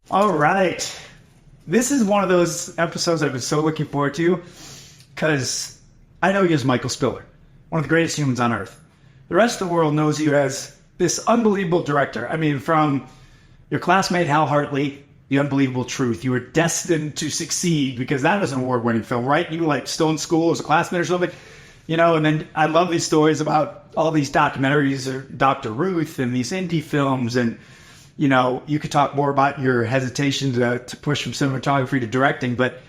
All right. This is one of those episodes I've been so looking forward to because I know you as Michael Spiller, one of the greatest humans on earth. The rest of the world knows you as this unbelievable director. I mean, from your classmate Hal Hartley, The Unbelievable Truth, you were destined to succeed because that was an award-winning film, right? You were like still in school as a classmate or something, you know, and then I love these stories about all these documentaries or Dr. Ruth and these indie films. And, you know, you could talk more about your hesitation to push from cinematography to directing, but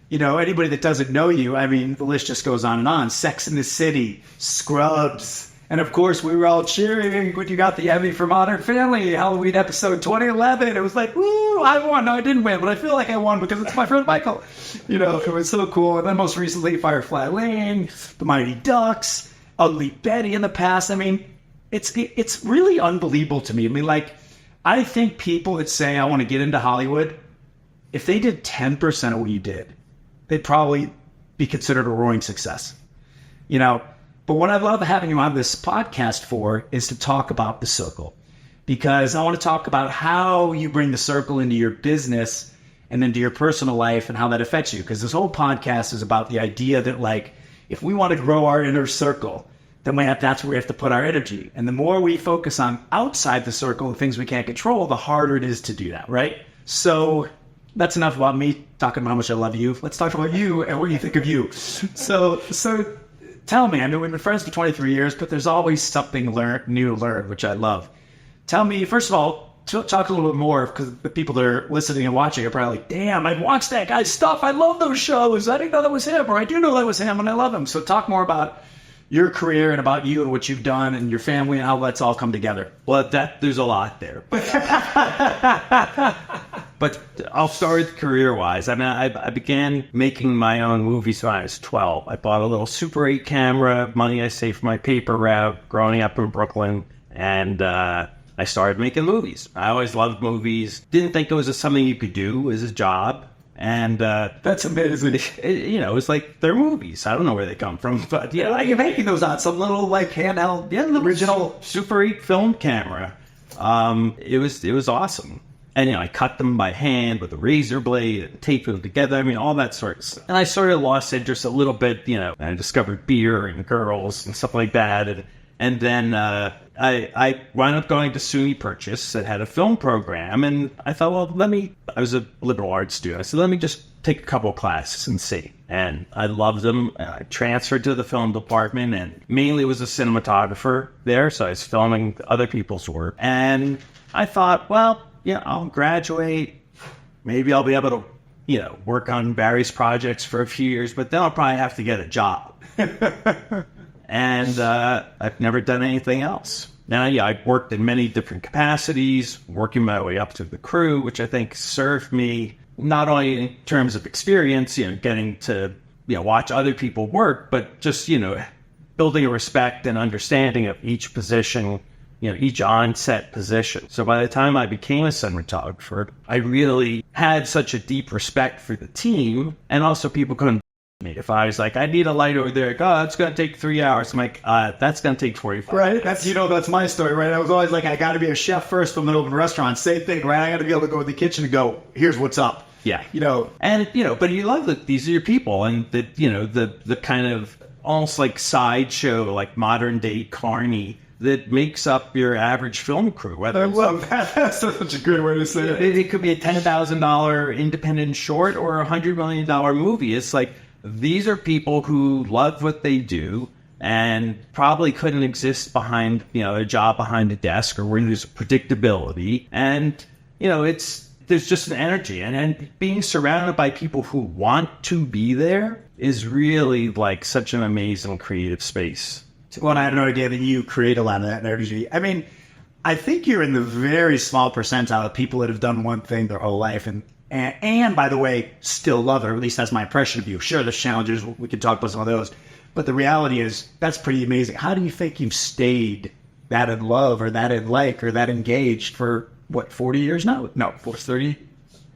you know, anybody that doesn't know you, I mean, the list just goes on and on. Sex and the City, Scrubs, and of course, we were all cheering when you got the Emmy for Modern Family, Halloween episode 2011. It was like, woo, I won. No, I didn't win, but I feel like I won because it's my friend Michael. You know, it was so cool. And then most recently, Firefly Lane, The Mighty Ducks, Ugly Betty in the past. I mean, it's really unbelievable to me. I mean, like, I think people that say, I want to get into Hollywood, if they did 10% of what you did, they'd probably be considered a roaring success, you know. But what I love having you on this podcast for is to talk about the circle, because I want to talk about how you bring the circle into your business and into your personal life and how that affects you. Because this whole podcast is about the idea that, like, if we want to grow our inner circle, then that's where we have to put our energy. And the more we focus on outside the circle, the things we can't control, the harder it is to do that, right? So that's enough about me talking about how much I love you. Let's talk about you and what you think of you. So tell me, I mean, we've been friends for 23 years, but there's always something new to learn, which I love. Tell me, first of all, talk a little bit more, because the people that are listening and watching are probably like, damn, I've watched that guy's stuff. I love those shows. I didn't know that was him, or I do know that was him, and I love him. So talk more about your career and about you and what you've done and your family and how that's all come together. Well, there's a lot there. But I'll start career-wise. I mean, I began making my own movies when I was 12. I bought a little Super 8 camera, money I saved for my paper route growing up in Brooklyn, and I started making movies. I always loved movies. Didn't think it was something you could do as a job. And that's amazing. You know, it's like they're movies. I don't know where they come from, but yeah, you're making those on some little like handheld, original Super 8 film camera. It was awesome. And, you know, I cut them by hand with a razor blade and taped them together. I mean, all that sort of stuff. And I sort of lost interest a little bit, you know, I discovered beer and girls and stuff like that. And then I wound up going to SUNY Purchase that had a film program. And I thought, well, I was a liberal arts student. I said, let me just take a couple of classes and see. And I loved them. I transferred to the film department and mainly was a cinematographer there. So I was filming other people's work. And I thought, well, yeah, I'll graduate. Maybe I'll be able to, you know, work on various projects for a few years, but then I'll probably have to get a job. And I've never done anything else. Now, yeah, I've worked in many different capacities, working my way up to the crew, which I think served me not only in terms of experience, you know, getting to, you know, watch other people work, but just, you know, building a respect and understanding of each position, you know, each on-set position. So by the time I became a cinematographer, I really had such a deep respect for the team, and also people couldn't me. If I was like, I need a light over there, oh, it's going to take 3 hours. I'm like, that's going to take 45. Right. That's my story, right? I was always like, I got to be a chef first from an open restaurant. Same thing, right? I got to be able to go in the kitchen and go, here's what's up. Yeah. You know, and, you know, but you love that these are your people, and that, you know, the kind of almost like sideshow, like modern day Carney that makes up your average film crew. I love that. That's such a good way to say it. It could be a $10,000 independent short or a $100 million movie. It's like, these are people who love what they do and probably couldn't exist behind, you know, a job behind a desk or where there's predictability. And, you know, there's just an energy. And being surrounded by people who want to be there is really like such an amazing creative space. Well, I had no idea that you create a lot of that energy. I mean, I think you're in the very small percentile of people that have done one thing their whole life and by the way, still love it, or at least that's my impression of you. Sure, there's challenges. We could talk about some of those. But the reality is, that's pretty amazing. How do you think you've stayed that in love or that in like or that engaged for, 40 years now? No, 30?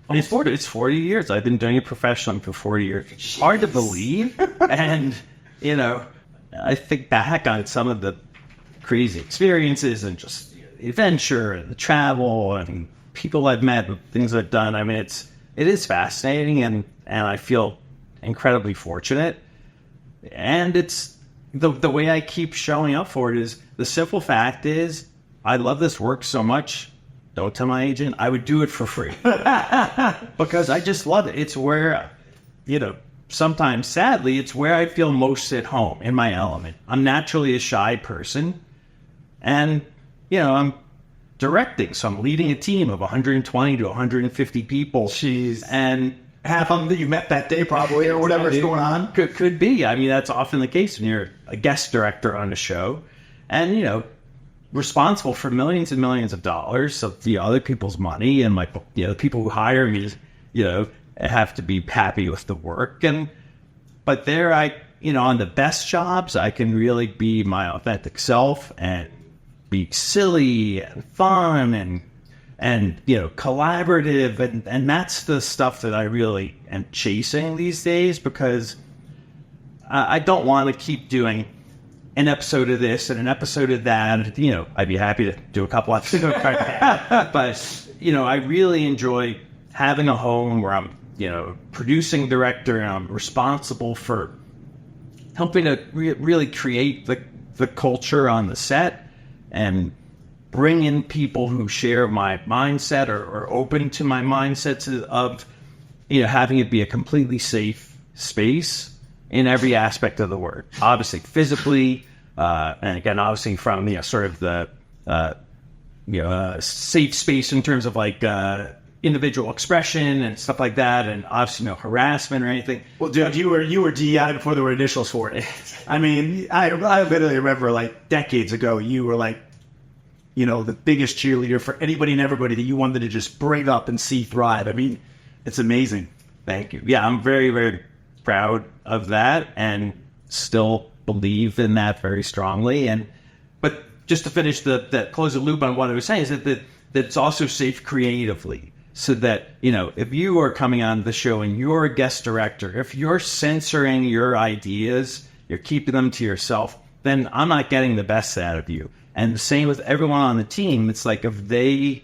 It's 40 years. I've been doing it professionally for 40 years. It's hard to believe. And, you know, I think back on some of the crazy experiences and just the adventure and the travel and people I've met, the things I've done. I mean, it is fascinating, and I feel incredibly fortunate. And it's the way I keep showing up for it is the simple fact is I love this work so much. Don't tell my agent. I would do it for free because I just love it. It's where, sometimes sadly, it's where I feel most at home in my element. I'm naturally a shy person, and I'm directing, so I'm leading a team of 120 to 150 people. Jeez. And half of them that you met that day probably, or whatever's going on. Could be. I mean, that's often the case when you're a guest director on a show, and responsible for millions and millions of dollars of the other people's money, and the people who hire me, have to be happy with the work. But there, on the best jobs, I can really be my authentic self and be silly and fun and collaborative, and that's the stuff that I really am chasing these days, because I don't want to keep doing an episode of this and an episode of that. I'd be happy to do a couple episodes, but I really enjoy having a home where I'm producing director, and I'm responsible for helping to really create the culture on the set and bring in people who share my mindset or are open to my mindsets of, having it be a completely safe space in every aspect of the word. Obviously, physically, and again, obviously from, sort of the, safe space in terms of like, individual expression and stuff like that, and obviously no harassment or anything. Well, dude, you were DEI before there were initials for it. I mean, I literally remember like decades ago, you were like, the biggest cheerleader for anybody and everybody that you wanted to just bring up and see thrive. I mean, it's amazing. Thank you. Yeah, I'm very, very proud of that and still believe in that very strongly. But just to finish that close the loop on what I was saying is that it's also safe creatively. So that, if you are coming on the show and you're a guest director, if you're censoring your ideas, you're keeping them to yourself, then I'm not getting the best out of you. And the same with everyone on the team. It's like if they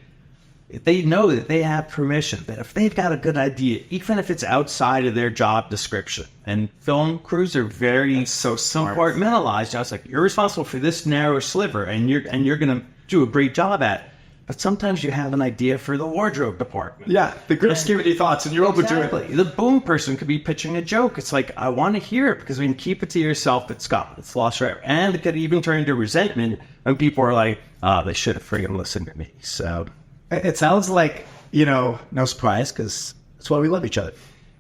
know that they have permission, that if they've got a good idea, even if it's outside of their job description, and film crews are very compartmentalized. I was like, you're responsible for this narrow sliver, and you're going to do a great job at it. But sometimes you have an idea for the wardrobe department. Yeah, the creativity thoughts, and you're open to it. The boom person could be pitching a joke. It's like, I want to hear it, because when you keep it to yourself, it's gone. It's lost forever. And it could even turn into resentment when people are like, they should have friggin' listened to me. So it sounds like, no surprise, because that's why we love each other.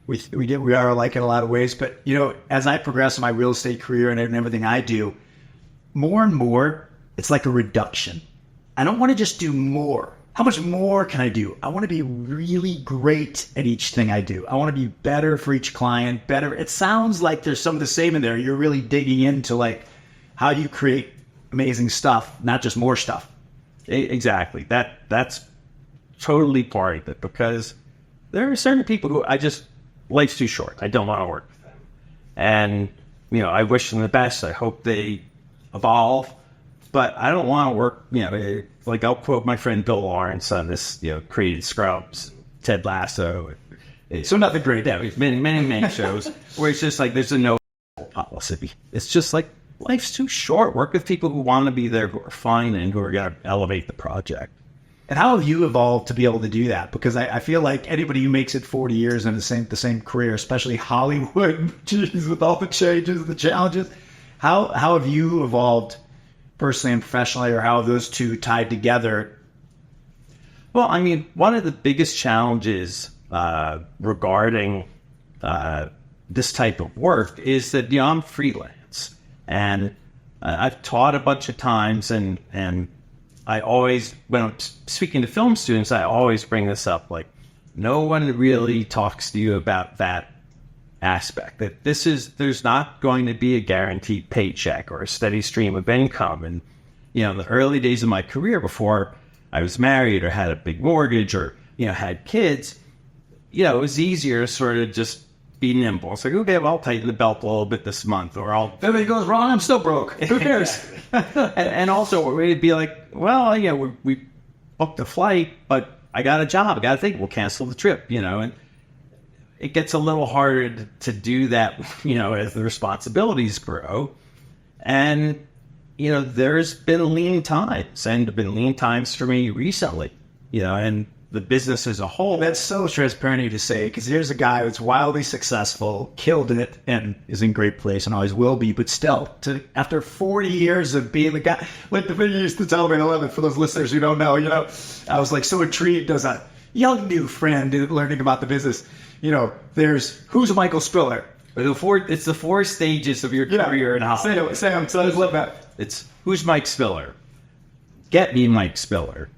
We are alike in a lot of ways. But, as I progress in my real estate career and everything I do, more and more, it's like a reduction. I don't want to just do more. How much more can I do? I want to be really great at each thing I do. I want to be better for each client, better. It sounds like there's some of the same in there. You're really digging into like how do you create amazing stuff, not just more stuff. Exactly. That's totally part of it, because there are certain people who life's too short. I don't want to work with them. And, I wish them the best. I hope they evolve. But I don't want to work, like I'll quote my friend Bill Lawrence on this, created Scrubs, Ted Lasso. So nothing great. Yeah, we've many, many shows where it's just like there's a no policy. It's just like life's too short. Work with people who want to be there, who are fun, and who are going to elevate the project. And how have you evolved to be able to do that? Because I feel like anybody who makes it 40 years in the same career, especially Hollywood, geez, with all the changes, the challenges, how have you evolved personally and professionally, or how are those two tied together? Well, I mean, one of the biggest challenges regarding this type of work is that, I'm freelance, and I've taught a bunch of times, and I always, when I'm speaking to film students, I always bring this up, like, no one really talks to you about that aspect, that there's not going to be a guaranteed paycheck or a steady stream of income. And, in the early days of my career, before I was married or had a big mortgage or, had kids, it was easier to sort of just be nimble. It's like, okay, well, I'll tighten the belt a little bit this month, or if everything goes wrong, I'm still broke. Who cares? and also we'd be like, well, we booked a flight, but I got a job. I got to think, we'll cancel the trip, and it gets a little harder to do that, as the responsibilities grow. And, there's been lean times, and been lean times for me recently, and the business as a whole. That's so transparent of you to say, because here's a guy who's wildly successful, killed it, and is in great place and always will be, but still, after 40 years of being the guy, like the thing you used to tell me in 11, for those listeners who don't know, I was like so intrigued as a young new friend learning about the business. There's, who's Michael Spiller? It's the 4 stages of your career and how. Say them. So let's look that. It's, who's Mike Spiller? Get me Mike Spiller.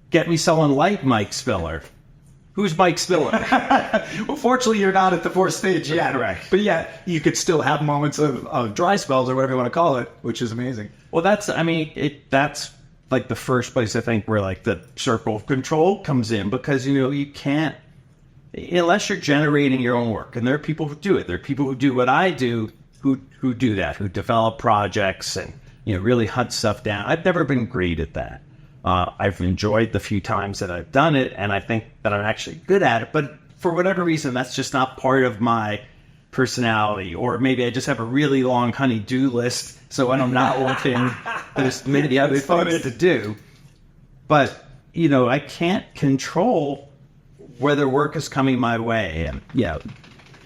Get me someone like Mike Spiller. Who's Mike Spiller? Well, fortunately, you're not at the 4th stage yet. Correct. But yeah, you could still have moments of dry spells or whatever you want to call it, which is amazing. Well, that's like the first place I think where like the circle of control comes in, because, you can't, unless you're generating your own work. And there are people who do it. There are people who do what I do who do that, who develop projects and, really hunt stuff down. I've never been great at that. I've enjoyed the few times that I've done it, and I think that I'm actually good at it. But for whatever reason, that's just not part of my personality. Or maybe I just have a really long honey-do list, so when I'm not working, there's many other things to do. But, I can't control whether work is coming my way. And,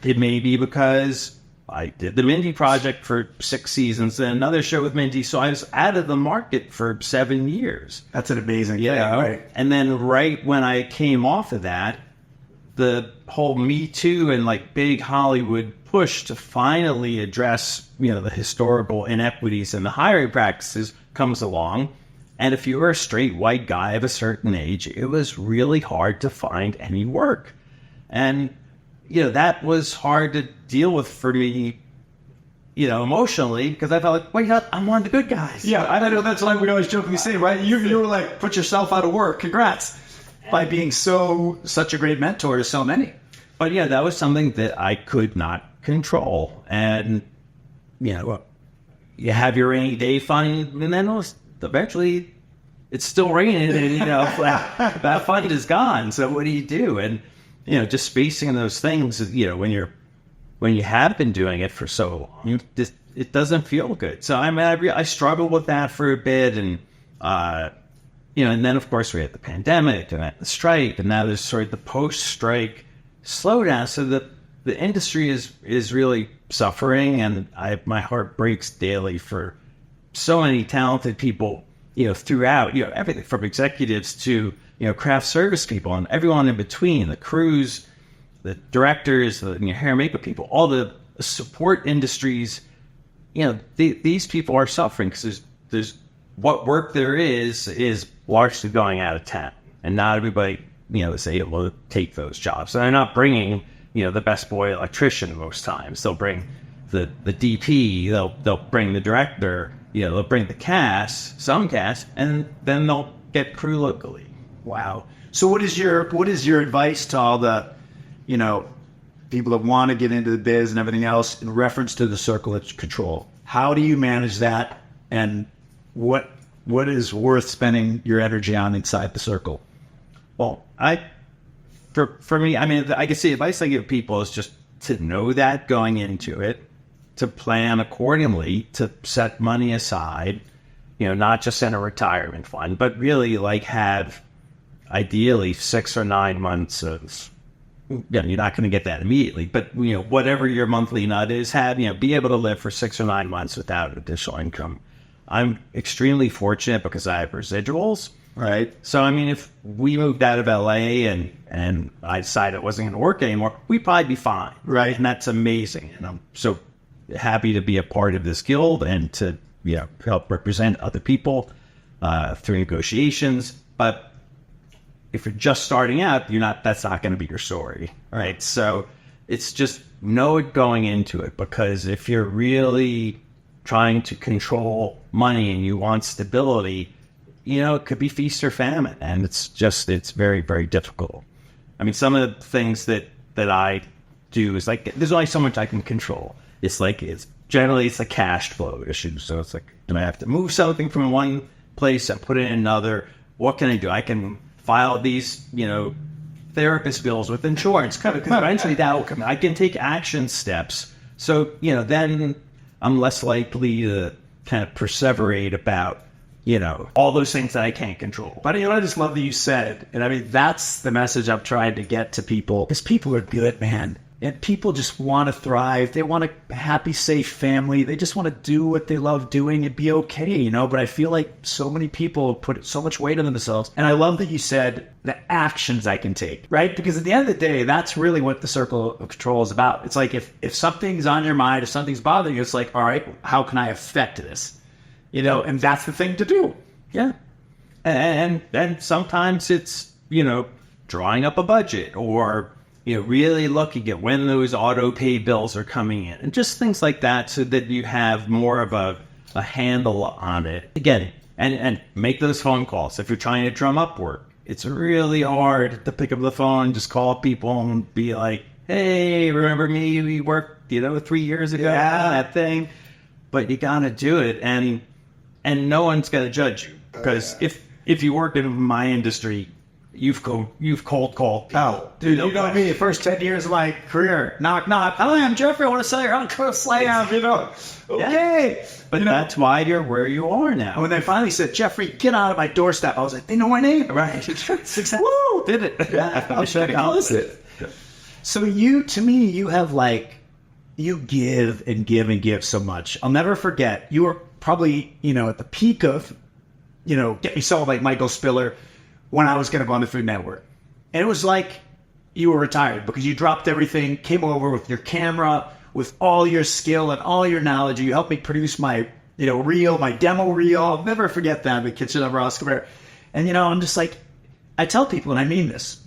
it may be because I did the Mindy project for 6 seasons and another show with Mindy, so I was out of the market for 7 years. That's an amazing thing. Right. And then right when I came off of that, the whole Me Too and like big Hollywood push to finally address, the historical inequities in the hiring practices comes along. And if you were a straight white guy of a certain age, it was really hard to find any work. And that was hard to deal with for me, emotionally, because I felt like, wait, I'm one of the good guys. Yeah, I know that's like we always jokingly say, right? You were like, put yourself out of work. Congrats. By being such a great mentor to so many. But yeah, that was something that I could not control. And, you have your rainy day fund, and then eventually it's still raining, and, that fund is gone. So what do you do? And, just spacing those things, when you have been doing it for so long, it doesn't feel good. So I struggled with that for a bit, and and then of course we had the pandemic and the strike, and now there's sort of the post-strike slowdown. So the industry is really suffering, and my heart breaks daily for so many talented people, throughout, everything from executives to craft service people and everyone in between, the crews, the directors, the hair and makeup people, all the support industries. These people are suffering because there's what work there is largely going out of town, and not everybody is able to take those jobs. And they're not bringing the best boy electrician most times. They'll bring the DP, they'll bring the director, they'll bring the cast, some cast, and then they'll get crew locally. Wow. So what is your advice to all the, people that want to get into the biz and everything else in reference to the circle of control? How do you manage that, and what is worth spending your energy on inside the circle? Well, for me, I guess the advice I give people is just to know that going into it, to plan accordingly, to set money aside, not just in a retirement fund, but really have ideally 6 or 9 months of, you're not going to get that immediately, but whatever your monthly nut is, be able to live for 6 or 9 months without additional income. I'm extremely fortunate because I have residuals. Right. So, if we moved out of LA and I decided it wasn't going to work anymore, we'd probably be fine. Right. And that's amazing. And I'm so happy to be a part of this guild and to, help represent other people through negotiations. But if you're just starting out, that's not going to be your story. Right. So it's just know it going into it, because if you're really trying to control money and you want stability, it could be feast or famine, and it's very, very difficult. Some of the things that I do is there's only so much I can control. It's generally a cash flow issue. So it's do I have to move something from one place and put it in another? What can I do? I can file these, therapist bills with insurance. Because eventually that will come. I can take action steps. So, then I'm less likely to kind of perseverate about, all those things that I can't control. But I just love that you said, and I mean, that's the message I'm trying to get to people, because people are good, man. And people just want to thrive. They want a happy, safe family. They just want to do what they love doing and be okay, But I feel like so many people put so much weight on themselves. And I love that you said the actions I can take, right? Because at the end of the day, that's really what the circle of control is about. It's like if something's on your mind, if something's bothering you, it's like, all right, how can I affect this? And that's the thing to do. Yeah. And sometimes it's, drawing up a budget or really looking at when those auto pay bills are coming in and just things like that so that you have more of a handle on it. Again, and make those phone calls. If you're trying to drum up work, it's really hard to pick up the phone, just call people and be like, hey, remember me? We worked, 3 years ago, that thing. But you got to do it. And no one's going to judge you because if you work in my industry, you've cold called. Oh, dude, you know me. The first 10 years of my career, knock, knock. Hi, I'm Jeffrey. I want to sell your Uncle Slam. Okay, yeah. But that's why you're where you are now. And when they finally said, Jeffrey, get out of my doorstep, I was like, they know my name, right? Woo, did it? Yeah, I should have it. So you have you give and give and give so much. I'll never forget. You were probably at the peak of get me sold like Michael Spiller when I was going to go on the Food Network. And it was like you were retired because you dropped everything, came over with your camera, with all your skill and all your knowledge. You helped me produce my, reel, my demo reel. I'll never forget that, the Kitchen of Oscar. And, I'm just like, I tell people, and I mean this,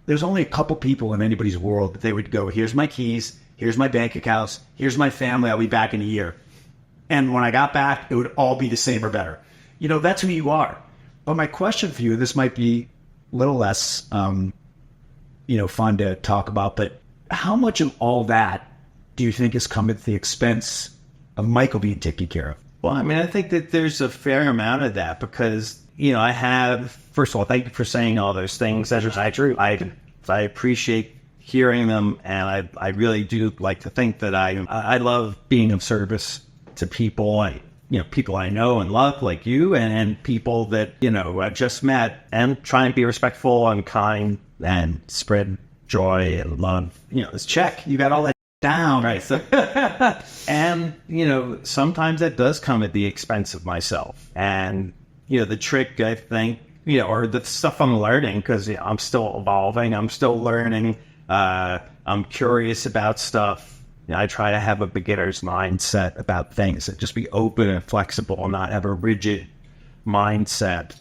there's only a couple people in anybody's world that they would go, here's my keys, here's my bank accounts, here's my family, I'll be back in a year. And when I got back, it would all be the same or better. That's who you are. But my question for you, this might be a little less, fun to talk about, but how much of all that do you think has come at the expense of Michael being taken care of? Well, I think that there's a fair amount of that because, I have, first of all, thank you for saying all those things. That is true. I appreciate hearing them, and I really do like to think that I love being of service to people. People I know and love like you and people that, I've just met and try and be respectful and kind and spread joy and love. Let's check. You got all that down. Right. So, and, sometimes that does come at the expense of myself. And, the trick, I think, or the stuff I'm learning because I'm still evolving. I'm still learning. I'm curious about stuff. I try to have a beginner's mindset about things and just be open and flexible and not have a rigid mindset.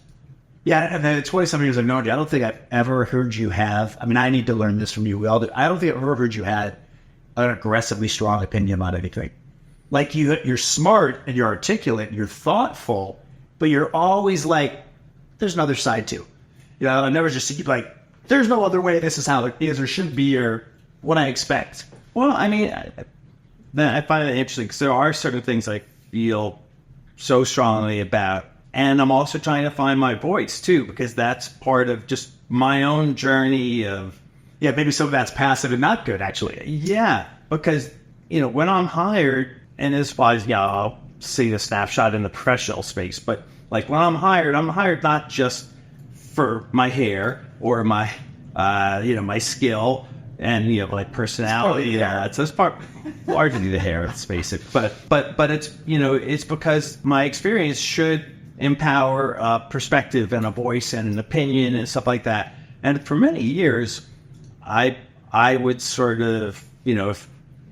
Yeah, and the 20-something years I've known you, I don't think I've ever heard you have, I need to learn this from you. We all do. I don't think I've ever heard you had an aggressively strong opinion about anything. You're smart and you're articulate and you're thoughtful, but you're always like, there's another side too. I never just see you there's no other way, this is how it is or should be or what I expect. Well, I find it interesting because there are certain things I feel so strongly about. And I'm also trying to find my voice, too, because that's part of just my own journey of... Yeah, maybe some of that's passive and not good, actually. Yeah, because, when I'm hired, and as far as, I'll see the snapshot in the professional space, but, when I'm hired not just for my hair or my, my skill... And personality, it's part largely the hair. Let's face it, but it's it's because my experience should empower a perspective and a voice and an opinion and stuff like that. And for many years, I would sort of if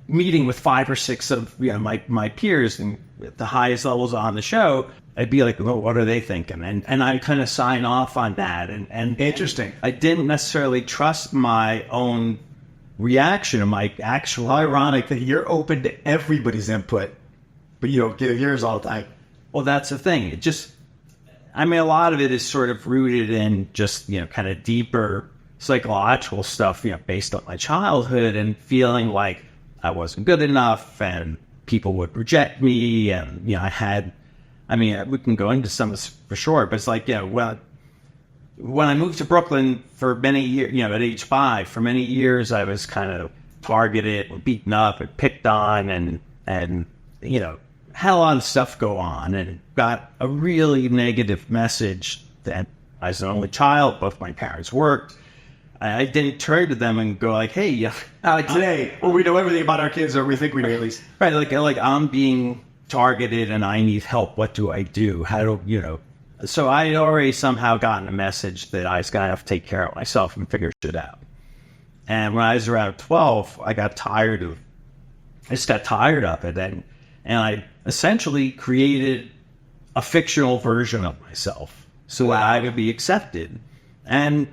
meeting with 5 or 6 of my peers and at the highest levels on the show, I'd be like, well, what are they thinking? And I kind of sign off on that. And interesting. I didn't necessarily trust my own reaction of my actual... Ironic that you're open to everybody's input, but you don't give yours all the time. Well, that's the thing. It just... a lot of it is sort of rooted in just, kind of deeper psychological stuff, based on my childhood and feeling like I wasn't good enough and people would reject me. And, I had... we can go into some of this for sure, but it's when I moved to Brooklyn for many years, at age 5, for many years I was kind of targeted or beaten up and picked on and had a lot of stuff go on and got a really negative message that I was an only child, both my parents worked. I didn't turn to them and go like, hey, today, we know everything about our kids, or we think we do at least. Right, like I'm being targeted and I need help. What do I do? How do, So I had already somehow gotten a message that I was going to have to take care of myself and figure shit out. And when I was around 12, I just got tired of it. And I essentially created a fictional version of myself so that I could be accepted. And,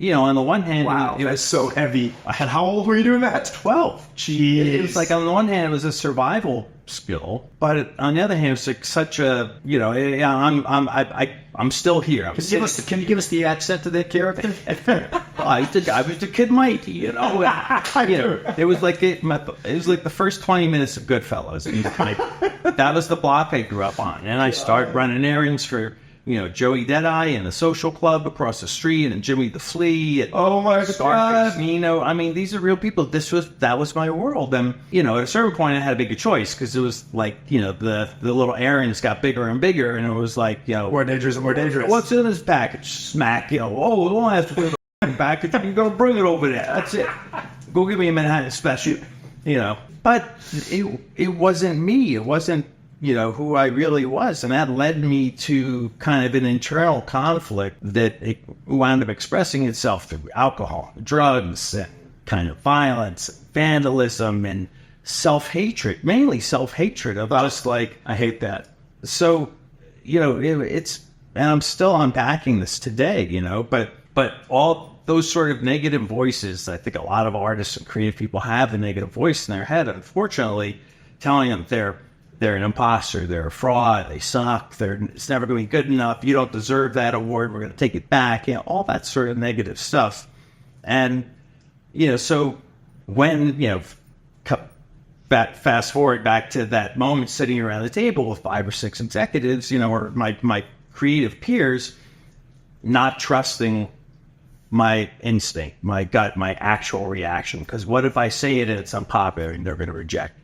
on the one hand, it was so heavy. And how old were you doing that? 12. Jeez. It was like, on the one hand, it was a survival skill, but on the other hand, it's like such a, I'm still here. Can you give us the accent of that character? I was the Kid Mike, It was like the first 20 minutes of Goodfellas. That was the block I grew up on, and I started running errands for Joey Deadeye and the Social Club across the street, and Jimmy the Flea. And oh my God! These are real people. That was my world. And at a certain point, I had to make a choice because it was like the little errands got bigger and bigger, and it was like more dangerous and more dangerous. What's in this package? Smack. Don't have to put the package. You go bring it over there. That's it. Go give me a Manhattan special. But it wasn't me. It wasn't who I really was. And that led me to kind of an internal conflict that it wound up expressing itself through alcohol, drugs, and kind of violence, vandalism, and self-hatred, mainly self-hatred of just like, I hate that. So, it's, and I'm still unpacking this today, but all those sort of negative voices, I think a lot of artists and creative people have a negative voice in their head, unfortunately, telling them they're an imposter, they're a fraud, they suck, it's never going to be good enough, you don't deserve that award, we're going to take it back, all that sort of negative stuff. And, so when, fast forward back to that moment sitting around the table with 5 or 6 executives, or my creative peers, not trusting my instinct, my gut, my actual reaction, because what if I say it and it's unpopular and they're going to reject me?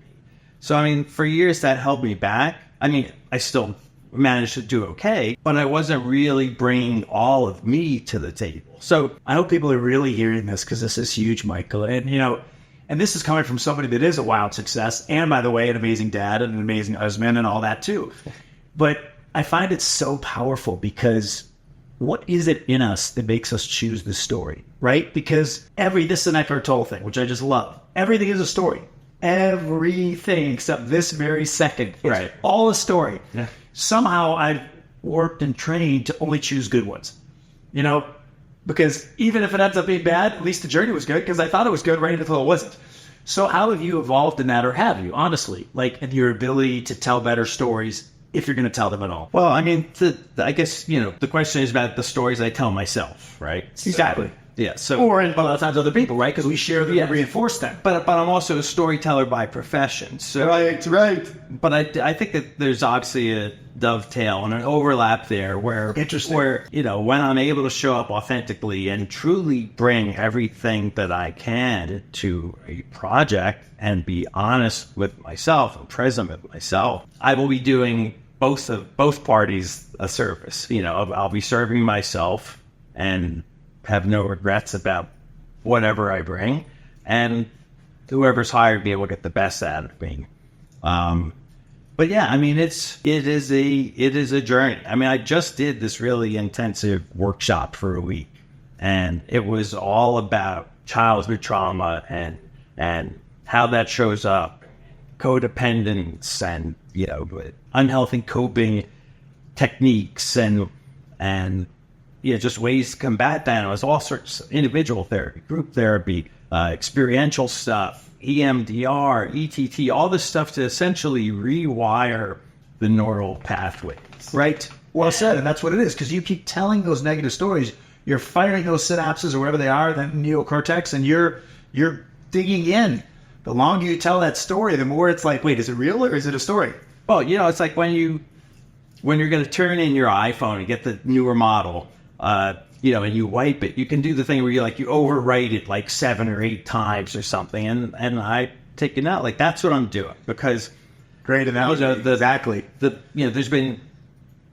So, for years that held me back. I still managed to do okay, but I wasn't really bringing all of me to the table. So I hope people are really hearing this, because this is huge, Michael. And, and this is coming from somebody that is a wild success. And by the way, an amazing dad and an amazing husband and all that too. But I find it so powerful, because what is it in us that makes us choose this story, right? Because this is an Eckhart Tolle thing, which I just love. Everything is a story. Everything except this very second. It's right. All a story. Yeah. Somehow I've worked and trained to only choose good ones. Because even if it ends up being bad, at least the journey was good, because I thought it was good right until it wasn't. So how have you evolved in that, or have you, honestly, in your ability to tell better stories, if you're going to tell them at all? Well, I guess, the question is about the stories I tell myself, right? Exactly. Yeah. So, or in a lot of times other people, right? Because we share them and reinforce them. But I'm also a storyteller by profession. So right. But I think that there's obviously a dovetail and an overlap there where when I'm able to show up authentically and truly bring everything that I can to a project and be honest with myself and present with myself, I will be doing both parties a service. I'll be serving myself and have no regrets about whatever I bring, and whoever's hired me will get the best out of me. But yeah, it is a journey. I just did this really intensive workshop for a week, and it was all about childhood trauma and how that shows up, codependence, and unhealthy coping techniques, and just ways to combat that. And it was all sorts of individual therapy, group therapy, experiential stuff, EMDR, ETT, all this stuff to essentially rewire the neural pathways. Right. Well said. And that's what it is, because you keep telling those negative stories. You're firing those synapses, or wherever they are, that neocortex, and you're digging in. The longer you tell that story, the more it's like, wait, is it real or is it a story? Well, it's like when you're going to turn in your iPhone and get the newer model, and you wipe it. You can do the thing where you overwrite it like 7 or 8 times or something. And I take it out. Like, that's what I'm doing, because Great analogy. Exactly. there's been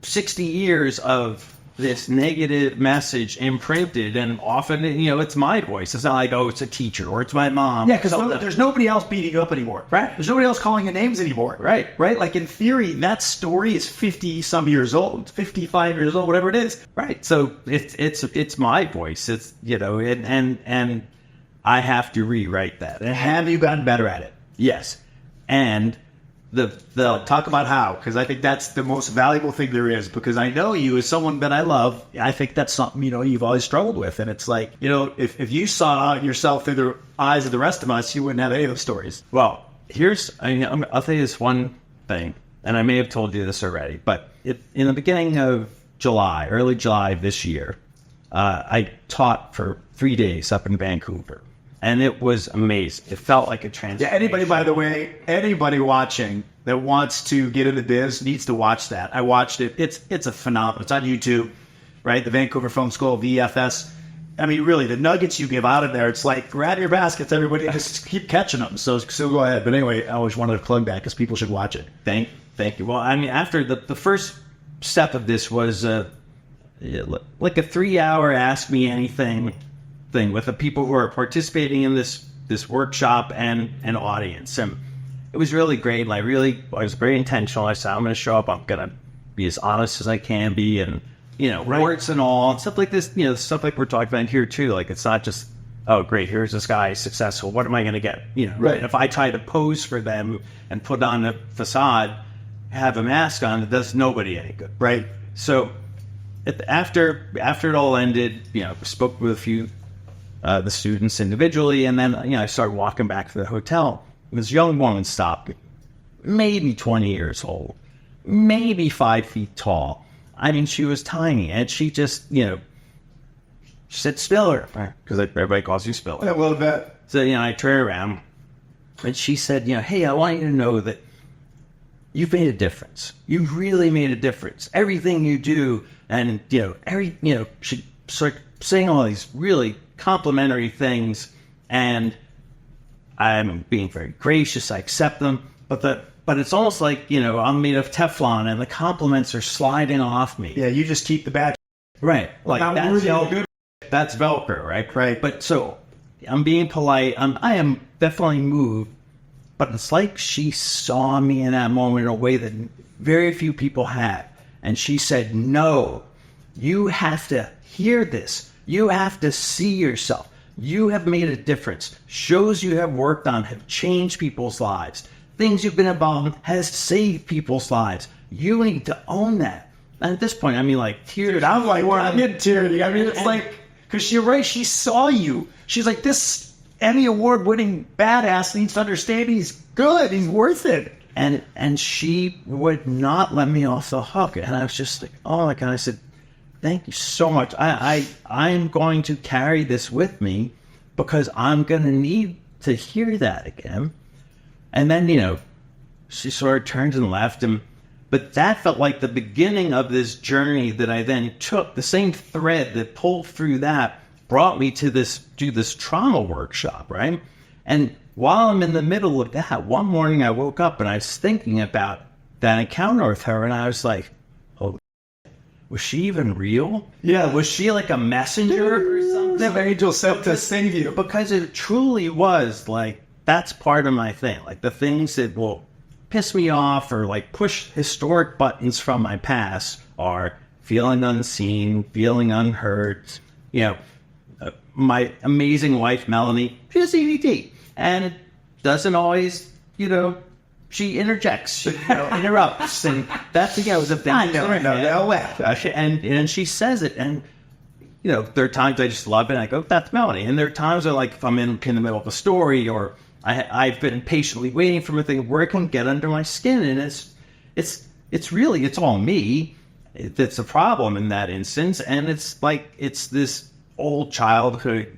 60 years of this negative message imprinted, and often, it's my voice. It's not like, oh, it's a teacher or it's my mom. Yeah, because there's nobody else beating you up anymore. Right. There's nobody else calling you names anymore. Right. Right? Like, in theory, that story is 50-some years old, 55 years old, whatever it is. Right. So it's my voice. It's, and I have to rewrite that. And have you gotten better at it? Yes. And They'll talk about how, because I think that's the most valuable thing there is, because I know you as someone that I love. I think that's something, you've always struggled with. And it's like, if you saw yourself through the eyes of the rest of us, you wouldn't have any of those stories. well, I'll tell you this one thing, and I may have told you this already, but in the beginning of July, early July of this year, I taught for 3 days up in Vancouver. And it was amazing. It felt like a transformation. Yeah, anybody, by the way, anybody watching that wants to get into biz needs to watch that. I watched it. It's a phenomenon. It's on YouTube, right? The Vancouver Film School, VFS. I mean, really, the nuggets you give out of there, it's like, grab your baskets, everybody, just keep catching them. So go ahead. But anyway, I always wanted to plug that because people should watch it. Thank you. Well, I mean, after the first step of this was like a 3-hour Ask Me Anything thing with the people who are participating in this workshop and an audience. And it was really great. And I was very intentional. I said, I'm going to show up. I'm going to be as honest as I can be. And, warts and all, and stuff like this, stuff like we're talking about here too. Like, it's not just, oh, great, here's this guy successful. What am I going to get? Right. If I try to pose for them and put on a facade, have a mask on, it does nobody any good. Right. So after it all ended, spoke with a few the students individually, and then I started walking back to the hotel. This young woman stopped me, maybe 20 years old, maybe 5 feet tall. I mean, she was tiny, and she just she said Spiller, because everybody calls you Spiller. Yeah, well, that. So I turned around, and she said, hey, I want you to know that you've made a difference. You've really made a difference. Everything you do, and she started saying all these really complimentary things, and I'm being very gracious. I accept them, but it's almost like I'm made of Teflon, and the compliments are sliding off me. Yeah, you just keep the badge. Right, like that's Velcro. That's Velcro, right? Right. But so I'm being polite. I am definitely moved, but it's like she saw me in that moment in a way that very few people have, and she said, "No, you have to hear this. You have to see yourself. You have made a difference. Shows you have worked on have changed people's lives. Things you've been involved in has saved people's lives. You need to own that." And at this point, I mean, like, tears. I'm like, I'm getting teary. I mean, it's like, because you're right. She saw you. She's like, this Emmy Award-winning badass needs to understand he's good. He's worth it. And she would not let me off the hook. And I was just like, oh my God. I said, thank you so much. I'm going to carry this with me, because I'm going to need to hear that again. And then, she sort of turned and left. But that felt like the beginning of this journey that I then took. The same thread that pulled through that brought me to this trauma workshop, right? And while I'm in the middle of that, one morning I woke up and I was thinking about that encounter with her, and I was like, oh, was she even real? Yeah. Was she like a messenger or something? The angel sent to save you. Because it truly was like, that's part of my thing. Like, the things that will piss me off or like push historic buttons from my past are feeling unseen, feeling unheard. My amazing wife, Melanie, she has EDD, and it doesn't always, she interjects, she interrupts, and that's, was a thing. I know. And she says it, and, there are times I just love it, and I go, that's Melanie. And there are times where, like, if I'm in the middle of a story, or I've been patiently waiting for a thing where it can get under my skin, and it's all me that's a problem in that instance, and it's like, it's this old childhood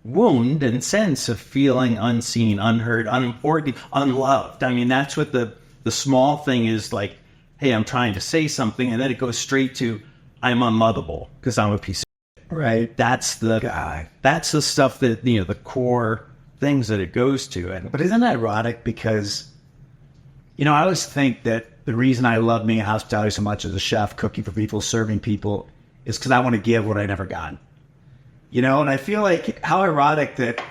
wound and sense of feeling unseen, unheard, unimportant, unloved. I mean, that's what the small thing is, like, hey, I'm trying to say something, and then it goes straight to, I'm unlovable because I'm a piece of shit. Right. That's the stuff that, the core things that it goes to. And But isn't that ironic? Because, I always think that the reason I love being in hospitality so much as a chef, cooking for people, serving people, is because I want to give what I never got. And I feel like how ironic that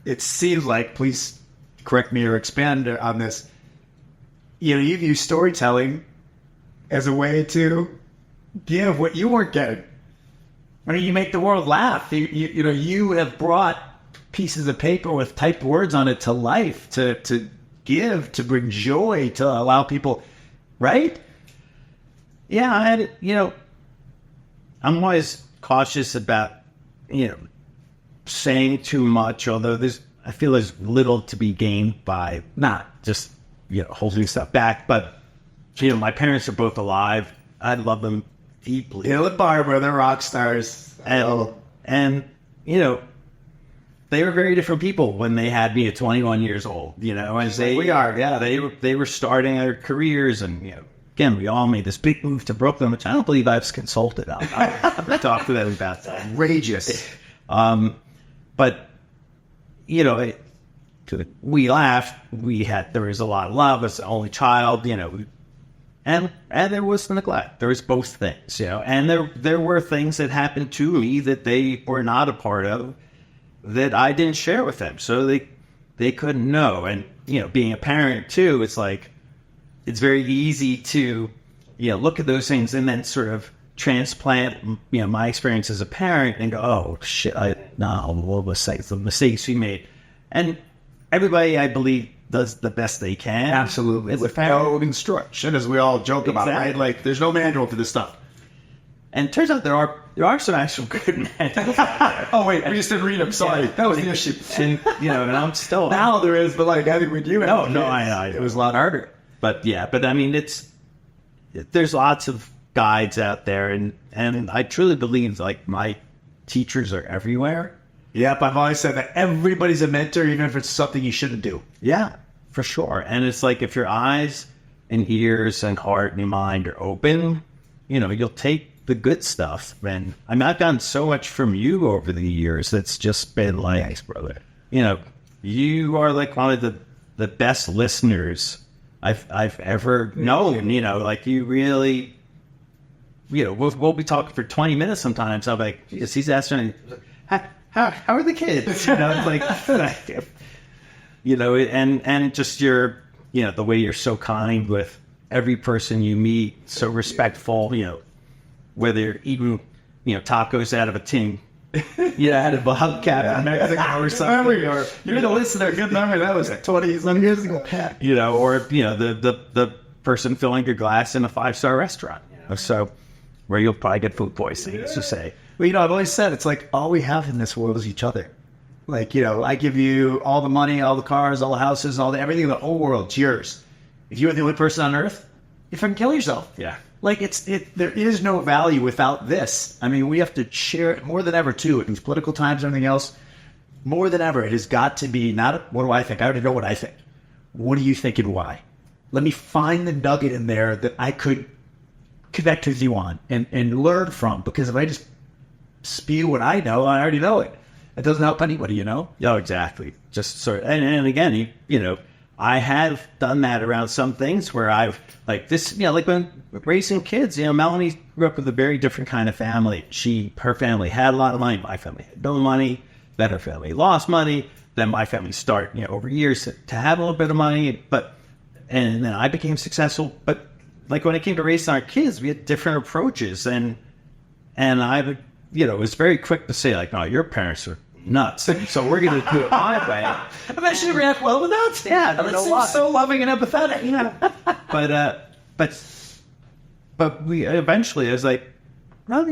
it seems like, please correct me or expand on this, you use storytelling as a way to give what you weren't getting. I mean, you make the world laugh. You have brought pieces of paper with typed words on it to life, to give, to bring joy, to allow people, right? Yeah, I'm always cautious about, saying too much, although I feel there's little to be gained by not just, holding stuff back. But, my parents are both alive. I love them deeply. Bill and Barbara, they're rock stars. And they were very different people when they had me at 21 years old, as they were starting their careers. And, again, we all made this big move to Brooklyn, which I don't believe I've consulted on. I've talked to them about that. Outrageous. But, we laughed. There was a lot of love as the only child, and there was neglect. There was both things, and there were things that happened to me that they were not a part of that I didn't share with them. So they couldn't know. And, being a parent too, it's like, it's very easy to, look at those things and then sort of transplant, my experience as a parent and go, oh shit, what was the mistakes we made. And everybody, I believe, does the best they can. Absolutely. With no instruction, as we all joke about, right? Like, there's no manual for this stuff. And it turns out there are some actual good manuals. Oh, wait, we just didn't read them. Sorry. Yeah. That was the issue. And, and I'm still... Now there is, but I think with you... It was a lot harder. But I mean, there's lots of guides out there, and I truly believe, like, my teachers are everywhere. Yep, I've always said that everybody's a mentor, even if it's something you shouldn't do. Yeah, for sure. And it's like, if your eyes and ears and heart and mind are open, you'll take the good stuff. And I mean, I've gotten so much from you over the years that's just been like, thanks, brother. You are like one of the best listeners I've ever known. Like, you really, we'll be talking for 20 minutes sometimes. I'm like, he's asking, how are the kids? It's like, and just your, the way you're so kind with every person you meet, so respectful, whether you're eating, tacos out of a tin, out of a hubcap in Mexico or something. Or, you're the listener, good memory. That was 20 years ago. Or, the person filling your glass in a 5-star restaurant, so where you'll probably get food poisoning, let's just say. Well, I've always said, it's like, all we have in this world is each other. Like, I give you all the money, all the cars, all the houses, everything in the whole world. It's yours. If you're the only person on earth, you fucking kill yourself. Yeah. Like, there is no value without this. I mean, we have to share it more than ever, too. In these political times and everything else, more than ever, it has got to be not, what do I think? I already know what I think. What do you think and why? Let me find the nugget in there that I could connect with you on and learn from. Because if I just spew what I know, I already know it. It doesn't help anybody, Oh, exactly. Just sort of, and again, I have done that around some things where I've, like this, like when raising kids, Melanie grew up with a very different kind of family. Her family had a lot of money. My family had no money. Then her family lost money. Then my family started, over years to have a little bit of money. And then I became successful. But like when it came to raising our kids, we had different approaches. And I, was very quick to say, like, no, your parents are nuts. So we're going to do it my way. I bet she react well with that. Yeah, it seems so loving and empathetic. But we eventually, I was like, well,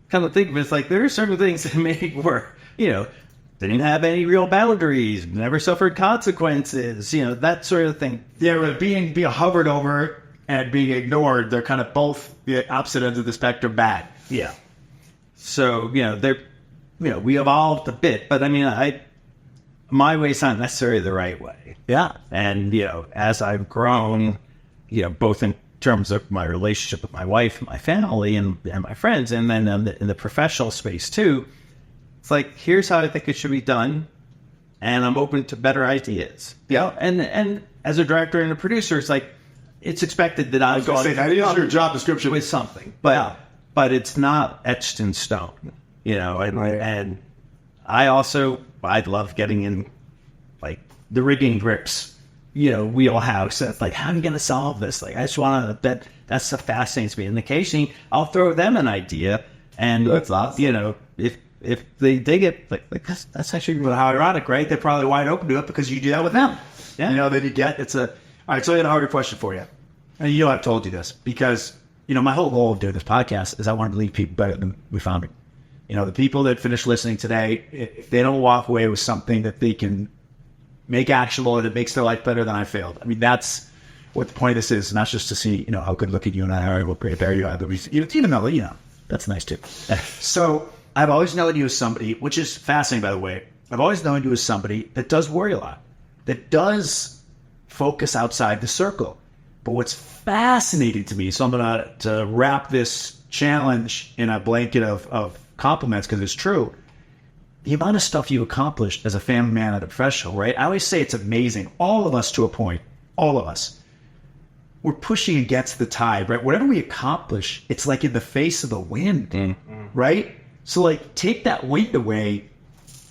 kind of think of it, it's like there are certain things that maybe were, didn't have any real boundaries, never suffered consequences, that sort of thing. Yeah, but being hovered over and being ignored, they're kind of both the opposite ends of the spectrum bad. Yeah. So, we evolved a bit, but I mean, my way is not necessarily the right way. Yeah. And, as I've grown, both in terms of my relationship with my wife, my family, and my friends, and then in the professional space too. It's like, here's how I think it should be done, and I'm open to better ideas. Yeah. And as a director and a producer, it's like, it's expected that I go say that is your job description with something, but it's not etched in stone, and I love getting in like the rigging grips, wheelhouse. That's like, how are you going to solve this? Like, I just want to, that's the fascinates me. And occasionally I'll throw them an idea, and that's awesome. If they dig it, like that's actually how ironic, right? They're probably wide open to it because you do that with them. Yeah. Then you get, all right, so I had a harder question for you. And I've told you this because, my whole goal of doing this podcast is I wanted to leave people better than we found it. The people that finish listening today, if they don't walk away with something that they can make actionable and it makes their life better, then I failed. I mean, that's what the point of this is, not just to see, how good looking you and I are, what great hair you have, even though, that's nice too. So I've always known you as somebody, which is fascinating, by the way. I've always known you as somebody that does worry a lot, that does focus outside the circle. But what's fascinating to me, so I'm going to wrap this challenge in a blanket of compliments because it's true. The amount of stuff you accomplished as a family man and a professional, right? I always say it's amazing. All of us to a point, all of us, we're pushing against the tide, right? Whatever we accomplish, it's like in the face of the wind, right? So like, take that wind away.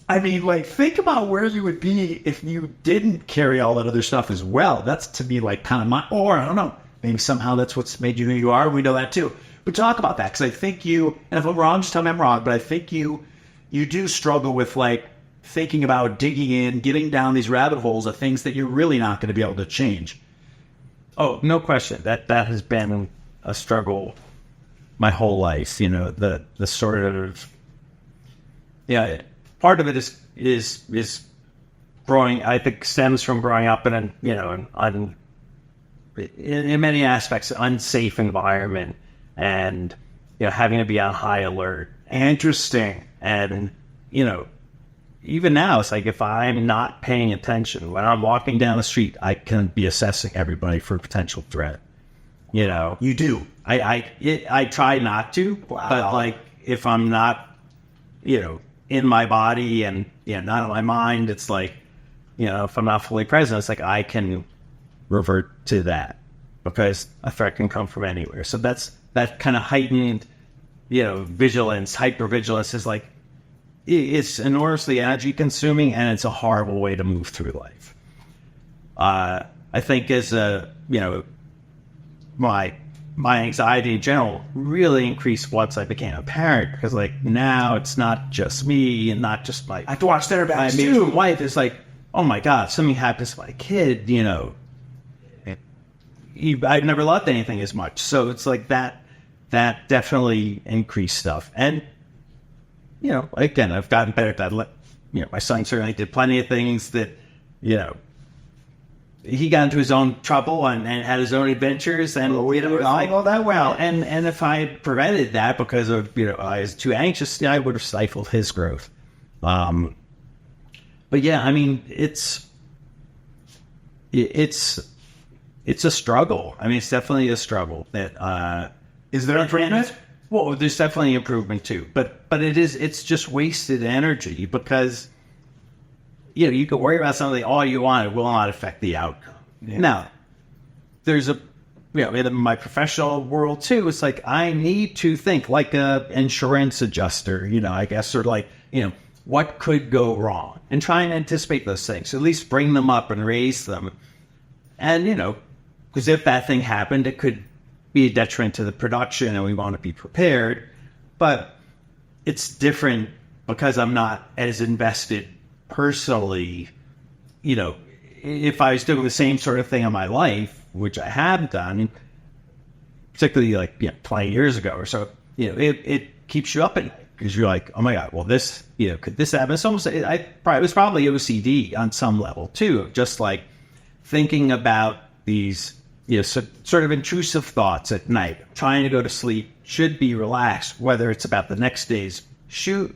I mean, like, think about where you would be if you didn't carry all that other stuff as well. That's, to me, like, kind of or I don't know, maybe somehow that's what's made you who you are. We know that too. But talk about that, because I think you, and if I'm wrong, just tell me I'm wrong, but I think you do struggle with, like, thinking about digging in, getting down these rabbit holes of things that you're really not going to be able to change. Oh, no question. That has been a struggle my whole life. The sort of, part of it is growing. I think stems from growing up in in many aspects unsafe environment, and having to be on high alert. Interesting. And even now, it's like if I'm not paying attention when I'm walking down the street, I can be assessing everybody for potential threat. You do. I try not to, wow. But like if I'm not, in my body and not in my mind, it's like, if I'm not fully present, it's like I can revert to that because a threat can come from anywhere. So that kind of heightened, vigilance, hypervigilance is like, it's enormously energy consuming, and it's a horrible way to move through life. I think as my anxiety in general really increased once I became a parent, because like now it's not just me and not just I have to watch their backs too. My wife is like, oh my God, something happens to my kid, I've never loved anything as much. So it's like that definitely increased stuff. And, again, I've gotten better at that. My son certainly did plenty of things that, he got into his own trouble and had his own adventures, and we don't know that well. And if I had prevented that because of I was too anxious, I would have stifled his growth. But yeah, I mean, it's a struggle. I mean, it's definitely a struggle. That is there improvement? Well, there's definitely improvement too, but it's just wasted energy because. You can worry about something all you want; it will not affect the outcome. Yeah. Now, there's in my professional world too. It's like I need to think like a insurance adjuster. I guess, or like what could go wrong, and try and anticipate those things. At least bring them up and raise them, and because if that thing happened, it could be a detriment to the production, and we want to be prepared. But it's different because I'm not as invested. Personally, if I was doing the same sort of thing in my life, which I have done, particularly like 20 years ago or so, it keeps you up at night because you're like, oh my God, well this, could this happen? It's almost, it was probably OCD on some level too, just like thinking about these, sort of intrusive thoughts at night, trying to go to sleep, should be relaxed, whether it's about the next day's shoot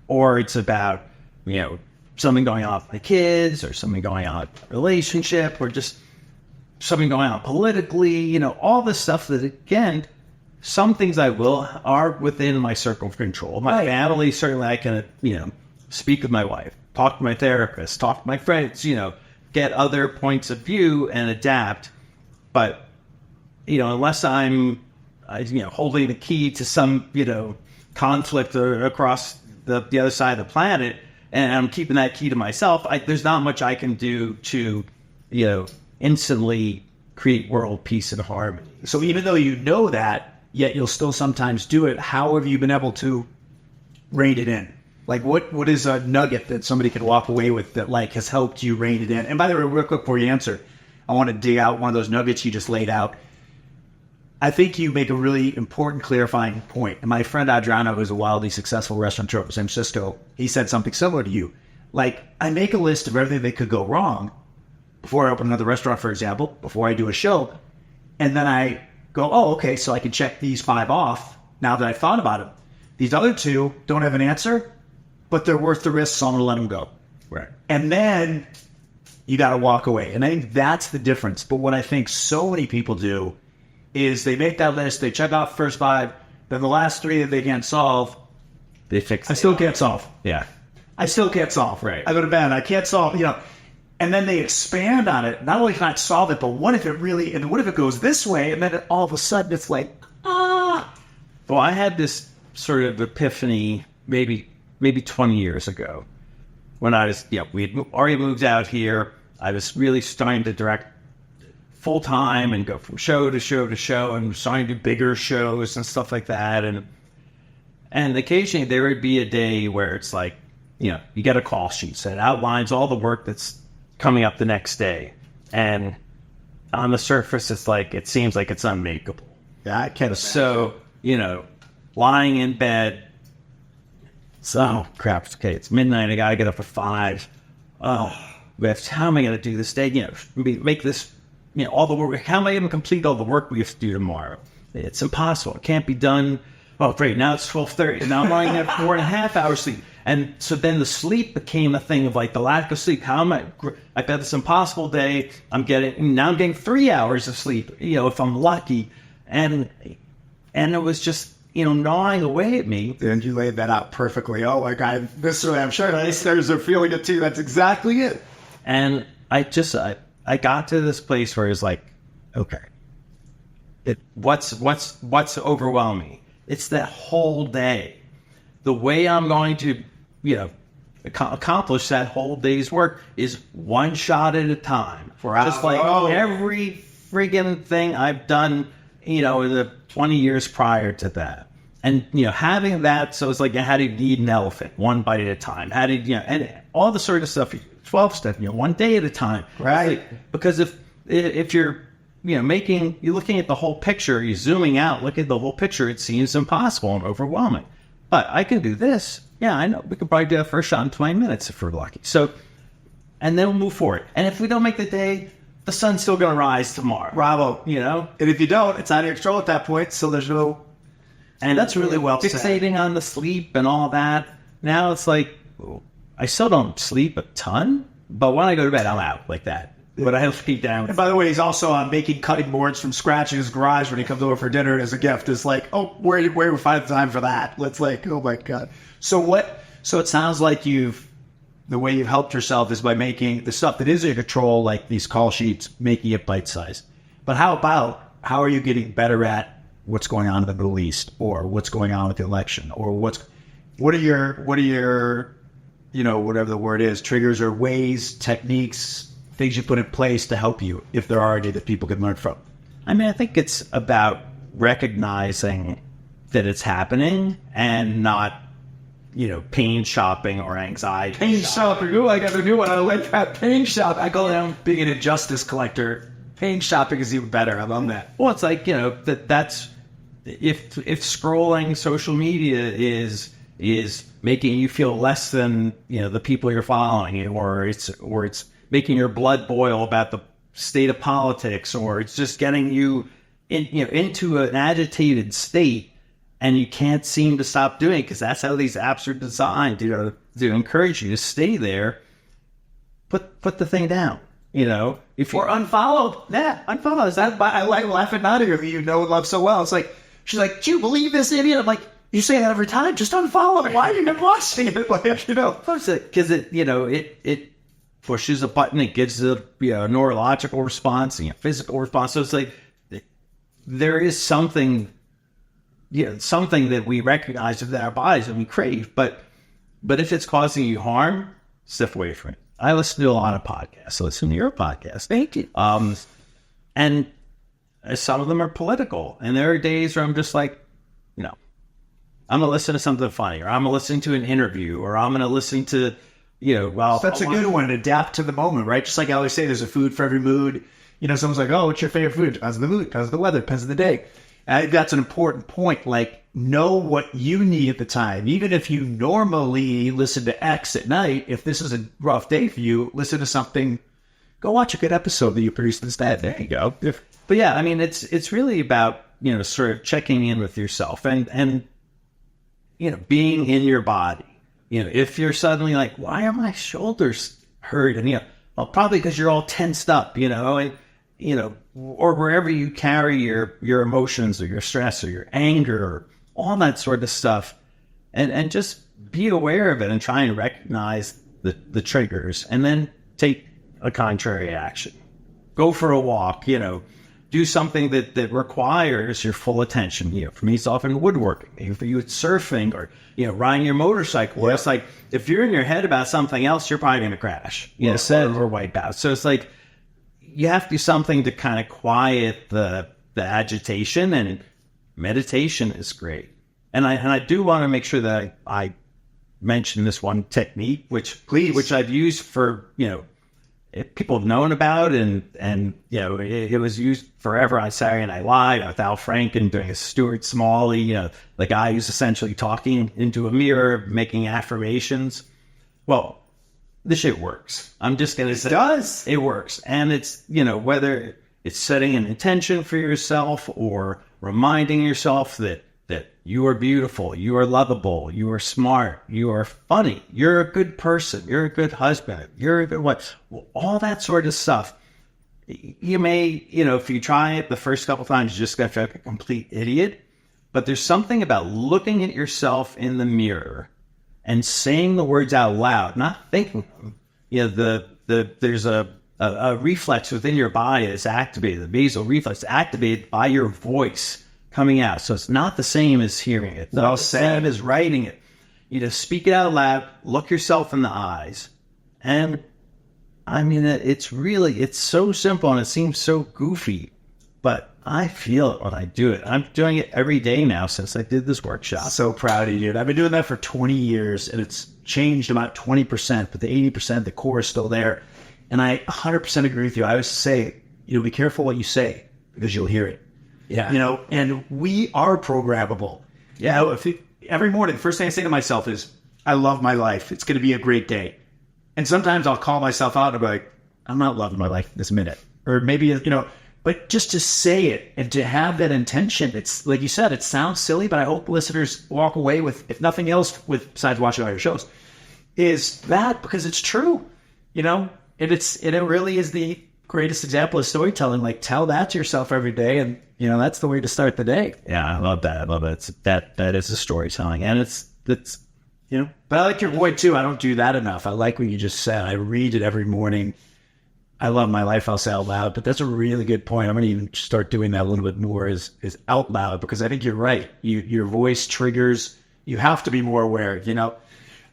or it's about, something going on with my kids or something going on with a relationship or just something going on politically, all this stuff that, again, some things are within my circle of control. My family, certainly I can, speak with my wife, talk to my therapist, talk to my friends, get other points of view and adapt. But, unless I'm, holding the key to some, conflict across the other side of the planet, and I'm keeping that key to myself, there's not much I can do to, instantly create world peace and harmony. So even though you know that, yet you'll still sometimes do it, how have you been able to rein it in? Like, what is a nugget that somebody can walk away with that, like, has helped you rein it in? And by the way, real quick before you answer, I want to dig out one of those nuggets you just laid out. I think you make a really important clarifying point. And my friend Adriano, who's a wildly successful restaurateur from San Francisco, he said something similar to you. Like, I make a list of everything that could go wrong before I open another restaurant, for example, before I do a show. And then I go, oh, okay, so I can check these 5 off now that I've thought about them. These other 2 don't have an answer, but they're worth the risk, so I'm going to let them go. Right. And then you got to walk away. And I think that's the difference. But what I think so many people do is they make that list, they check off the first 5, then the last 3 that they can't solve, they fix it. I still can't solve. Yeah. I still can't solve. Right. I go to bed, I can't solve, And then they expand on it. Not only can I solve it, but what if it goes this way? And then all of a sudden it's like, Well, I had this sort of epiphany maybe 20 years ago when I was, we had already moved out here. I was really starting to direct full time and go from show to show to show and starting to do bigger shows and stuff like that. And occasionally there would be a day where it's like, you get a call sheet that outlines all the work that's coming up the next day. And on the surface, it seems like it's unmakeable. yeah, I can't. So, lying in bed, so crap, okay, it's midnight, I gotta get up at 5. Oh, how am I gonna do this day? Make this, all the work. How am I gonna complete all the work we have to do tomorrow? It's impossible. It can't be done. Oh, great, now it's 12:30. Now I'm going to have 4.5 hours sleep. And so then the sleep became a thing of the lack of sleep. How am I've got this impossible day. I'm getting 3 hours of sleep, if I'm lucky. And it was just, gnawing away at me. And you laid that out perfectly. Oh my God, I'm sure the listeners are feeling it too. That's exactly it. And I got to this place where it's like, okay, what's overwhelming? It's that whole day. The way I'm going to, accomplish that whole day's work is one shot at a time. Just like every friggin' thing I've done, in the 20 years prior to that. And, having that, so it's like, how do you eat an elephant? One bite at a time. How do you, and all the sort of stuff, 12 step, one day at a time. Right. Because if you're, you're looking at the whole picture, you're zooming out, look at the whole picture, it seems impossible and overwhelming. But I can do this. Yeah, I know. We could probably do that first shot in 20 minutes if we're lucky. So, and then we'll move forward. And if we don't make the day, the sun's still going to rise tomorrow. Bravo. And if you don't, it's out of your control at that point. So there's no. And that's really well said. Fixating on the sleep and all that. Now it's like, I still don't sleep a ton, but when I go to bed, I'm out like that. But I have to keep down. And by the way, he's also making cutting boards from scratch in his garage when he comes over for dinner as a gift. It's like, oh, where we find the time for that? Let's oh my God. So it sounds like the way you've helped yourself is by making the stuff that is in your control, like these call sheets, making it bite-sized. But how are you getting better at what's going on in the Middle East, or what's going on with the election, or what are your whatever the word is, triggers or ways, techniques, things you put in place to help you, if there are any that people can learn from? I think it's about recognizing that it's happening and not, pain shopping or anxiety. Pain shopping. Ooh, I got a new one. I like that. Pain shop. I call them being an injustice collector. Pain shopping is even better. I love that. Well, it's like, that's if scrolling social media is making you feel less than, the people you're following, or it's making your blood boil about the state of politics, or it's just getting you into an agitated state, and you can't seem to stop doing it because that's how these apps are designed, to encourage you to stay there. Put the thing down. if Or unfollow. Yeah, unfollow. Is that I like laughing at her, who you know and love so well. It's like, she's like, do you believe this idiot? I'm like, you say that every time. Just unfollow him. Why are you never watching it? Like, because it pushes a button. It gives a neurological response and a physical response. So it's like there is something that we recognize with our bodies and we crave. But if it's causing you harm, step away from it. I listen to a lot of podcasts. I listen to your podcast. Thank you. And some of them are political. And there are days where I'm just like, I'm going to listen to something funny, or I'm going to listen to an interview, or I'm going to listen to, That's a good one. Adapt to the moment, right? Just like I always say, there's a food for every mood. Someone's like, oh, what's your favorite food? Depends on the mood, depends on the weather, depends on the day. I think that's an important point. Like, know what you need at the time. Even if you normally listen to X at night, if this is a rough day for you, listen to something. Go watch a good episode that you produced instead. There you go. But yeah, I mean, it's really about, sort of checking in with yourself and being in your body. If you're suddenly like, why are my shoulders hurt? And, well, probably because you're all tensed up, or wherever you carry your emotions or your stress or your anger or all that sort of stuff. And just be aware of it and try and recognize the triggers and then take a contrary action. Go for a walk, do something that requires your full attention. For me, it's often woodworking. For you, it's surfing or, riding your motorcycle. Yep. It's like, if you're in your head about something else, you're probably going to crash, or wipe out. So it's like, you have to do something to kind of quiet the agitation, and meditation is great. And I do want to make sure that I mention this one technique, which I've used for, people have known about, and it was used forever on Saturday Night Live with Al Franken doing a Stuart Smalley, the guy who's essentially talking into a mirror, making affirmations. Well, this shit works. I'm just going to say. It does. It works. And it's, whether it's setting an intention for yourself or reminding yourself that you are beautiful, you are lovable, you are smart, you are funny, you're a good person, you're a good husband, you're a good wife, all that sort of stuff. You may, if you try it the first couple times, you're just going to feel like a complete idiot. But there's something about looking at yourself in the mirror and saying the words out loud, not thinking them. There's a reflex within your body that's activated, the basal reflex activated by your voice coming out. So it's not the same as hearing it. It's not the same as writing it. Speak it out loud, look yourself in the eyes. And I mean, it's so simple and it seems so goofy, but I feel it when I do it. I'm doing it every day now since I did this workshop. So proud of you, dude. I've been doing that for 20 years and it's changed about 20%, but the 80%, the core is still there. And I 100% agree with you. I always say, be careful what you say because you'll hear it. Yeah. And we are programmable. Yeah. Every morning, the first thing I say to myself is, I love my life. It's going to be a great day. And sometimes I'll call myself out and be like, I'm not loving my life this minute. Or maybe, but just to say it and to have that intention, it's like you said, it sounds silly, but I hope listeners walk away with, if nothing else, besides watching all your shows, is that because it's true, and it really is the greatest example of storytelling. Like, tell that to yourself every day, and that's the way to start the day. Yeah, I love that. I love it. That is a storytelling, and it's But I like your voice too. I don't do that enough. I like what you just said. I read it every morning. I love my life. I'll say out loud, but that's a really good point. I'm going to even start doing that a little bit more is out loud, because I think you're right. Your voice triggers. You have to be more aware.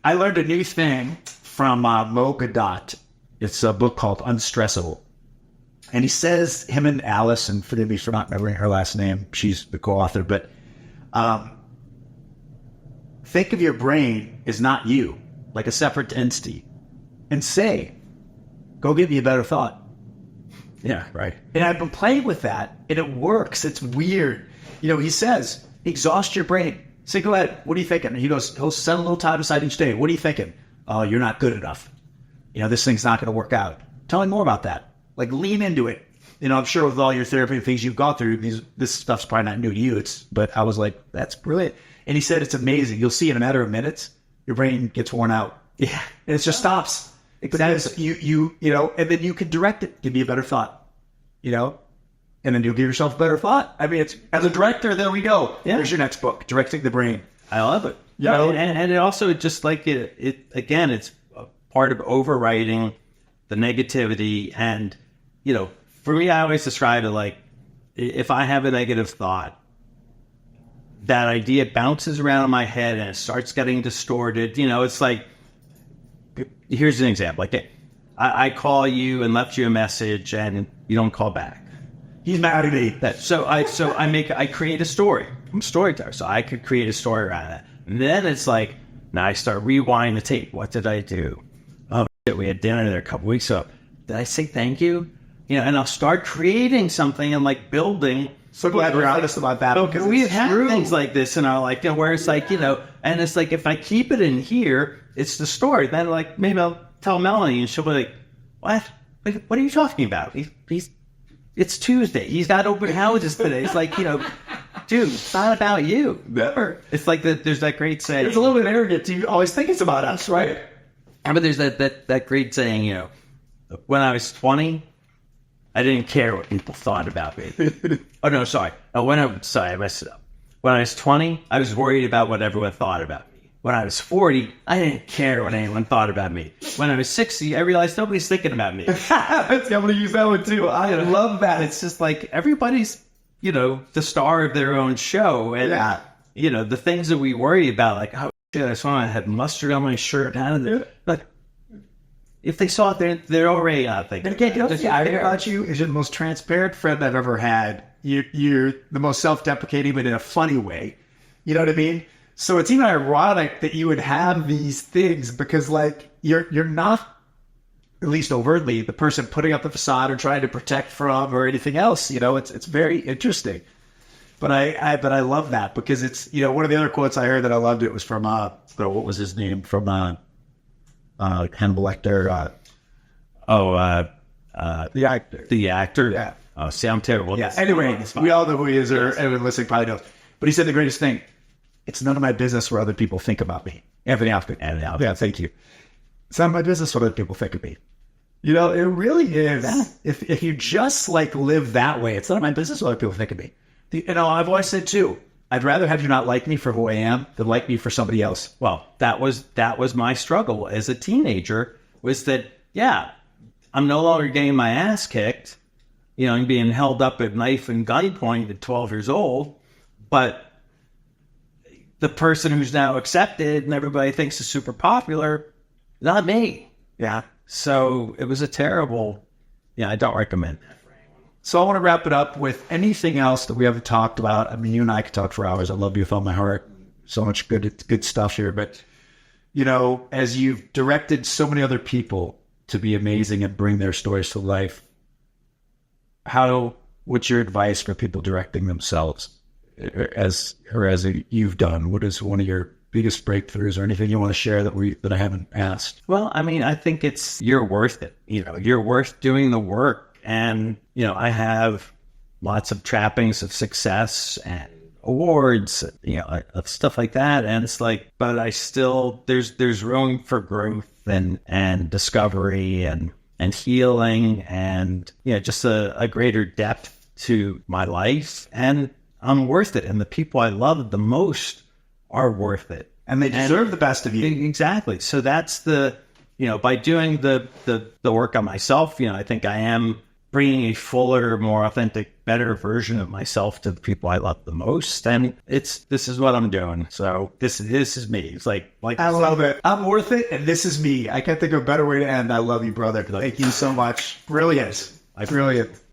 I learned a new thing from Mo Gadot. It's a book called Unstressable. And he says, him and Alice, and forgive me for not remembering her last name, she's the co-author, but think of your brain as not you, like a separate entity, and say, go give me a better thought. Yeah, right. And I've been playing with that, and it works. It's weird. He says, exhaust your brain. Say, go ahead, what are you thinking? And he'll set a little time aside each day. What are you thinking? Oh, you're not good enough. This thing's not going to work out. Tell me more about that. Like, lean into it. I'm sure with all your therapy and things you've gone through, this stuff's probably not new to you. But I was like, that's brilliant. And he said, it's amazing. You'll see in a matter of minutes, your brain gets worn out. Yeah. And it just stops. Because you know, and then you can direct it. Give me a better thought, you know, and then you'll give yourself a better thought. I mean, it's as a director, there we go. Yeah. There's your next book, Directing the Brain. I love it. Yeah. And it also just like it again, it's a part of overriding the negativity. And, you know, for me, I always describe it like if I have a negative thought, that idea bounces around in my head and it starts getting distorted. You know, it's like, here's an example. Like I call you and left you a message and you don't call back. He's mad at me. I create a story. I'm a storyteller, so I could create a story around that. And then it's like, now I start rewinding the tape. What did I do? Oh, shit, we had dinner there a couple weeks ago. Did I say thank you? You know, and I'll start creating something and like building. So glad we're honest about that. Because we have had things like this in our life, you know, where it's like, you know, and it's like if I keep it in here, it's the story. Then like maybe I'll tell Melanie and she'll be like, what? Like, what are you talking about? It's Tuesday. He's got open houses today. It's like, you know, dude, it's not about you. Never. It's like there's that great saying. It's a little bit arrogant to always think it's about us, right? But there's that great saying, you know, when I was 20, I didn't care what people thought about me. Oh, no, sorry. I messed it up. When I was 20, I was worried about what everyone thought about me. When I was 40, I didn't care what anyone thought about me. When I was 60, I realized nobody's thinking about me. I'm going to use that one too. I love that. It's just like everybody's, you know, the star of their own show. And, you know, the things that we worry about, like, oh, shit, I saw I had mustard on my shirt. But if they saw it, they're already not thinking. And again, you know, the idea about you is you're the most transparent friend I've ever had. You're the most self-deprecating, but in a funny way. You know what I mean? So it's even ironic that you would have these things because, like, you're not, at least overtly, the person putting up the facade or trying to protect from or anything else. You know, it's very interesting. But I love that because it's, you know, one of the other quotes I heard that I loved, it was from what was his name, from Hannibal Lecter. The actor. Yeah. Oh, see, I'm terrible. Yeah. Anyway, we all know who he is, or everyone listening probably knows. But he said the greatest thing: it's none of my business what other people think about me. Anthony Hopkins. Yeah, thank you. It's not my business what other people think of me. You know, it really is. Yeah. If you just like live that way, it's not my business what other people think of me. You know, I've always said too, I'd rather have you not like me for who I am than like me for somebody else. Well, that was my struggle as a teenager, was that, yeah, I'm no longer getting my ass kicked. You know, I'm being held up at knife and gunpoint at 12 years old, but the person who's now accepted and everybody thinks is super popular, not me. Yeah. So it was a terrible, I don't recommend that for anyone. So I want to wrap it up with anything else that we haven't talked about. I mean, you and I could talk for hours. I love you with all my heart. So much good stuff here. But, you know, as you've directed so many other people to be amazing and bring their stories to life, what's your advice for people directing themselves as you've done? What is one of your biggest breakthroughs or anything you want to share that I haven't asked? Well, I mean, I think you're worth it. You know, you're worth doing the work. And, you know, I have lots of trappings of success and awards, you know, stuff like that. And it's like, but I still, there's room for growth and discovery and healing and, you know, just a greater depth to my life. And I'm worth it. And the people I love the most are worth it. And they deserve the best of you. Exactly. So that's by doing the work on myself, you know, I think I am bringing a fuller, more authentic, better version of myself to the people I love the most. And this is what I'm doing. So this is me. It's like I love it. I'm worth it. And this is me. I can't think of a better way to end. I love you, brother. Thank you so much. Brilliant. Brilliant.